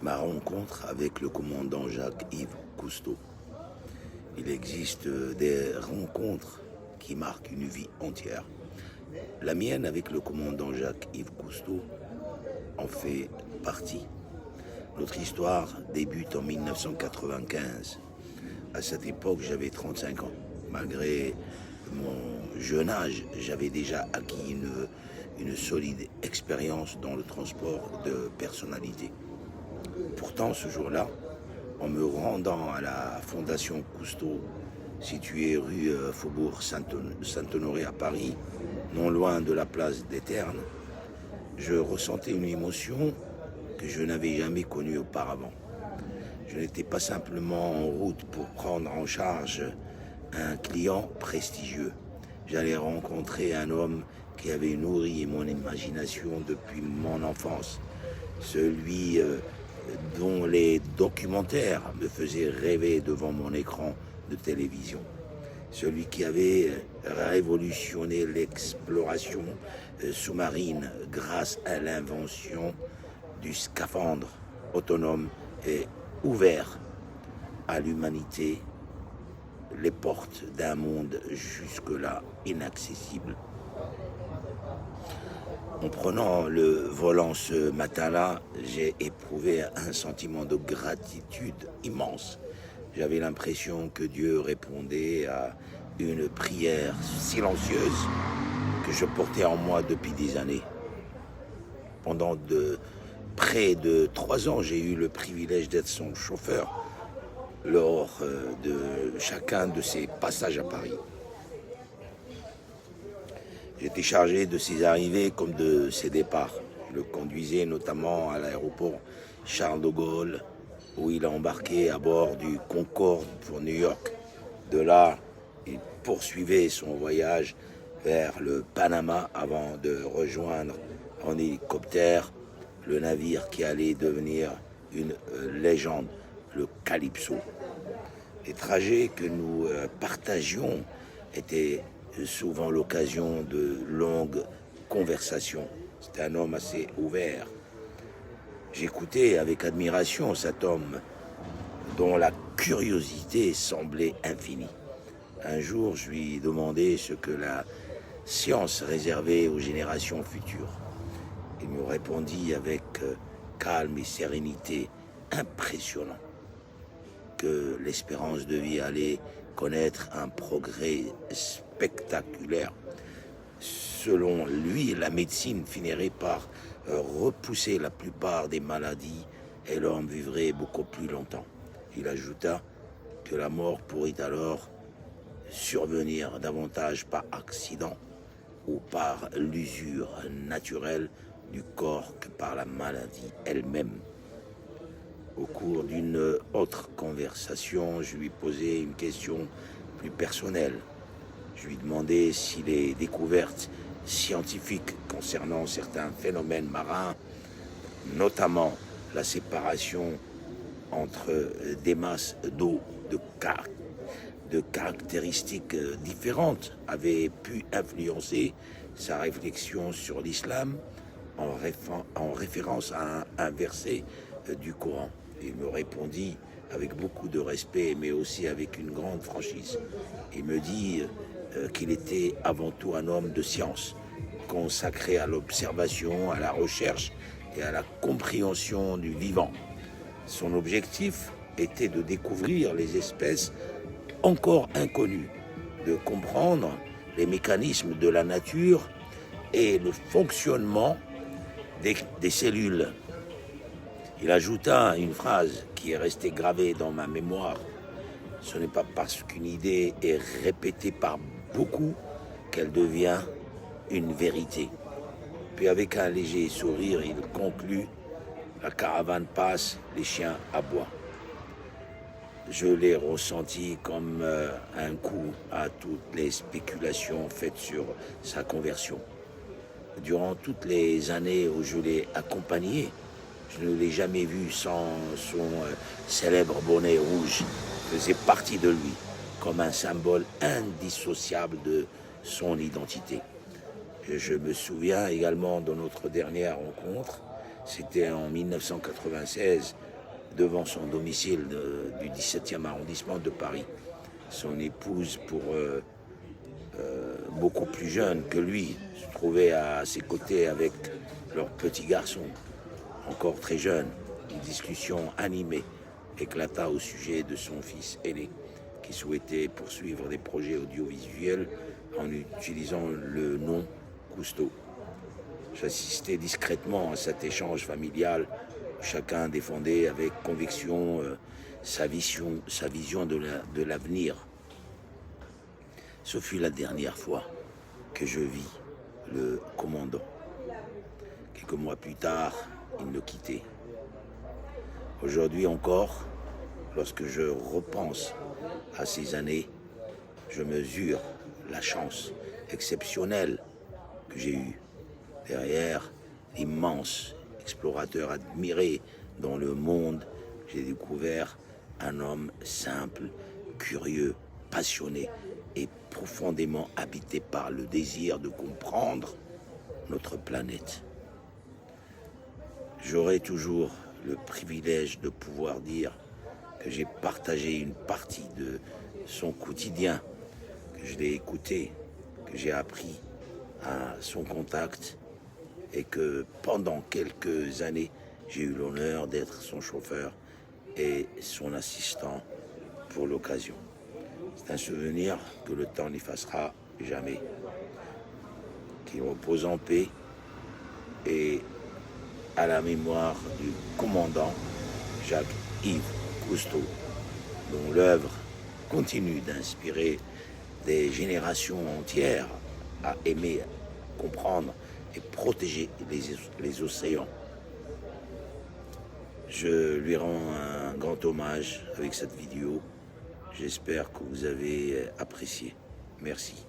ma rencontre avec le commandant Jacques-Yves Cousteau. Il existe des rencontres qui marquent une vie entière. La mienne avec le commandant Jacques-Yves Cousteau en fait partie. Notre histoire débute en 1995. À cette époque, j'avais 35 ans. Malgré mon jeune âge, j'avais déjà acquis une solide expérience dans le transport de personnalités. Pourtant, ce jour-là, en me rendant à la Fondation Cousteau, située rue Faubourg Saint-Honoré à Paris, non loin de la place des Ternes, je ressentais une émotion que je n'avais jamais connue auparavant. Je n'étais pas simplement en route pour prendre en charge un client prestigieux. J'allais rencontrer un homme qui avait nourri mon imagination depuis mon enfance, celui dont les documentaires me faisaient rêver devant mon écran de télévision, celui qui avait révolutionné l'exploration sous-marine grâce à l'invention du scaphandre autonome et ouvert à l'humanité les portes d'un monde jusque-là inaccessible. En prenant le volant ce matin-là, j'ai éprouvé un sentiment de gratitude immense. J'avais l'impression que Dieu répondait à une prière silencieuse que je portais en moi depuis des années. Pendant près de 3 ans, j'ai eu le privilège d'être son chauffeur lors de chacun de ses passages à Paris. J'étais chargé de ses arrivées comme de ses départs. Je le conduisais notamment à l'aéroport Charles de Gaulle, où il a embarqué à bord du Concorde pour New York. De là, il poursuivait son voyage vers le Panama avant de rejoindre en hélicoptère le navire qui allait devenir une légende, le Calypso. Les trajets que nous partagions étaient souvent l'occasion de longues conversations. C'était un homme assez ouvert. J'écoutais avec admiration cet homme dont la curiosité semblait infinie. Un jour, je lui demandais ce que la science réservait aux générations futures. Il me répondit avec calme et sérénité impressionnant que l'espérance de vie allait connaître un progrès spectaculaire. Selon lui, la médecine finirait par repousser la plupart des maladies et l'homme vivrait beaucoup plus longtemps. Il ajouta que la mort pourrait alors survenir davantage par accident ou par l'usure naturelle du corps que par la maladie elle-même. Au cours d'une autre conversation, je lui posais une question plus personnelle. Je lui demandais si les découvertes scientifiques concernant certains phénomènes marins, notamment la séparation entre des masses d'eau de caractéristiques différentes, avaient pu influencer sa réflexion sur l'islam en référence à un verset du Coran. Il me répondit avec beaucoup de respect, mais aussi avec une grande franchise. Il me dit qu'il était avant tout un homme de science, consacré à l'observation, à la recherche et à la compréhension du vivant. Son objectif était de découvrir les espèces encore inconnues, de comprendre les mécanismes de la nature et le fonctionnement des cellules. Il ajouta une phrase qui est restée gravée dans ma mémoire. Ce n'est pas parce qu'une idée est répétée par beaucoup qu'elle devient une vérité. Puis avec un léger sourire, il conclut: la caravane passe, les chiens aboient. Je l'ai ressenti comme un coup à toutes les spéculations faites sur sa conversion. Durant toutes les années où je l'ai accompagné, je ne l'ai jamais vu sans son célèbre bonnet rouge. Il faisait partie de lui, comme un symbole indissociable de son identité. Je me souviens également de notre dernière rencontre. C'était en 1996, devant son domicile du 17e arrondissement de Paris. Son épouse, beaucoup plus jeune que lui, se trouvait à ses côtés avec leur petit garçon, encore très jeune. Une discussion animée éclata au sujet de son fils aîné, qui souhaitait poursuivre des projets audiovisuels en utilisant le nom Cousteau. J'assistais discrètement à cet échange familial. Chacun défendait avec conviction sa vision de l'avenir. Ce fut la dernière fois que je vis le commandant. Quelques mois plus tard, il me quittait. Aujourd'hui encore, lorsque je repense à ces années, je mesure la chance exceptionnelle que j'ai eue. Derrière l'immense explorateur admiré dans le monde, j'ai découvert un homme simple, curieux, passionné et profondément habité par le désir de comprendre notre planète. J'aurai toujours le privilège de pouvoir dire que j'ai partagé une partie de son quotidien, que je l'ai écouté, que j'ai appris à son contact et que pendant quelques années, j'ai eu l'honneur d'être son chauffeur et son assistant pour l'occasion. C'est un souvenir que le temps n'effacera jamais. Qu'il repose en paix et à la mémoire du commandant Jacques-Yves Cousteau, dont l'œuvre continue d'inspirer des générations entières à aimer, comprendre et protéger les océans. Je lui rends un grand hommage avec cette vidéo. J'espère que vous avez apprécié. Merci.